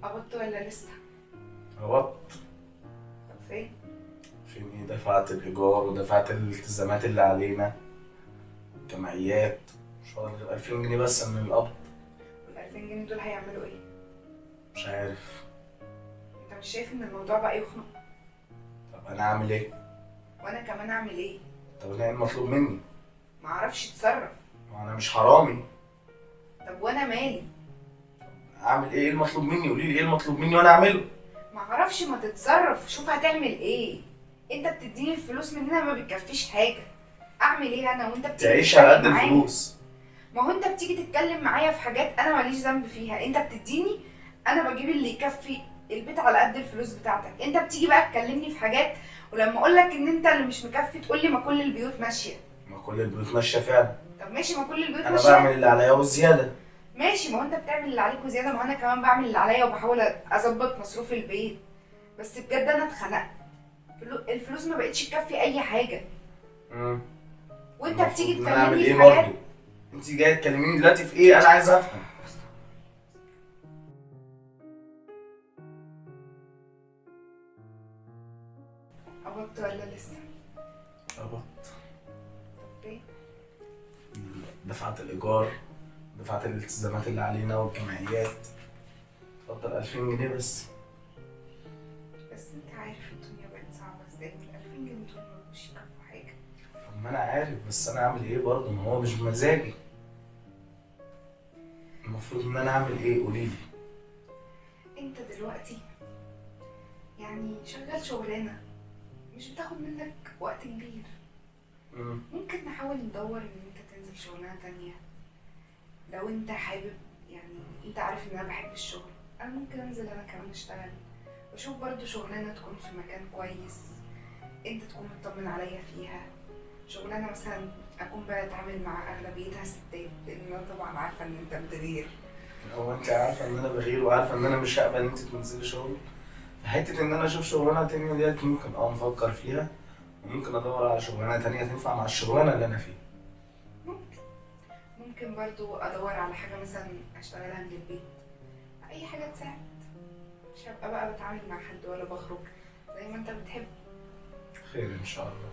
قبضت ولا لسه؟ قبضت. طب فين؟ فين ايه؟ دفعت الايجار ودفعت الالتزامات اللي علينا، الجمعيات. مش فاضل غير 2000 جنيه بس من القبض. وال 2000 جنيه دول هيعملوا ايه؟ مش عارف. انت مش شايف ان الموضوع بقى يخنق؟ طب انا اعمل ايه؟ وانا كمان اعمل ايه؟ طب انا ايه المطلوب مني؟ معرفش اتصرف. ما انا مش حرامي. طب وانا مالي؟ اعمل ايه؟ ايه المطلوب مني؟ قولي لي ايه المطلوب مني وانا اعمله. معرفش، ما تتصرف، شوف هتعمل ايه. انت بتديني الفلوس مننا ما بتكفيش حاجه. اعمل ايه انا وانت بتيجي تعيش على قد تتكلم معايا؟ الفلوس. ما هو انت بتيجي تتكلم معايا في حاجات انا ماليش ذنب فيها. انت بتديني، انا بجيب اللي يكفي البيت على قد الفلوس بتاعتك. انت بتيجي بقى تكلمني في حاجات، ولما اقول لك ان انت اللي مش مكفي تقول لي ما كل البيوت ماشيه. ما كل البيوت ماشيه فعلا. طب ماشي، ما كل البيوت انا ماشيه. بعمل اللي عليا والزياده. ماشي، ما هو انت بتعمل اللي عليك وزياده، ما هو انا كمان بعمل اللي عليا وبحاول اظبط مصروف البيت. بس بجد انا اتخنقت. الفلوس ما بقتش تكفي اي حاجه. وانت بتيجي المفروض إن أنا أعمل تكلمني ايه في حاجات. برضه؟ انت جايه تكلميني دلوقتي في ايه؟ انا عايز افهم. قبضت ولا لسه؟ قبضت. طب فين؟ دفعت الايجار، دفعت الالتزامات اللي علينا والجمعيات. اتفضل 2000 جنيه بس. بس انت عارف الدنيا بقت صعبه ازاي، وال 2000 جنيه دول ما بقوش يكفوا حاجه. طب ما انا عارف، بس انا اعمل ايه برضه؟ ما هو مش بمزاجي. المفروض ان انا اعمل ايه؟ قولي لي. انت دلوقتي يعني شغال شغلانه مش بتاخد منك وقت كبير. ممكن نحاول ندور ان انت تنزل شغلانه تانية لو انت حابب. يعني انت عارف ان انا بحب الشغل، انا ممكن انزل انا كمان اشتغل واشوف برضو شغلانه تكون في مكان كويس، انت تكون مطمن عليا فيها. شغلانه مثلا اكون بتعامل مع اغلبيتها ستات، لان انا طبعا عارفه ان انت بتغير. هو انت عارفه ان انا بغير وعارفه ان انا مش هقبل ان انت تنزلي شغل. حته ان انا اشوف شغلانه تانية ديت ممكن نفكر فيها، وممكن ادور على شغلانه تانية تنفع مع الشغلانه اللي انا فيها. ممكن برضو ادور على حاجه مثلا اشتغلها من البيت، اي حاجه تساعد. مش هبقى بقى بتعامل مع حد ولا بخرج زي ما انت بتحب. خير ان شاء الله.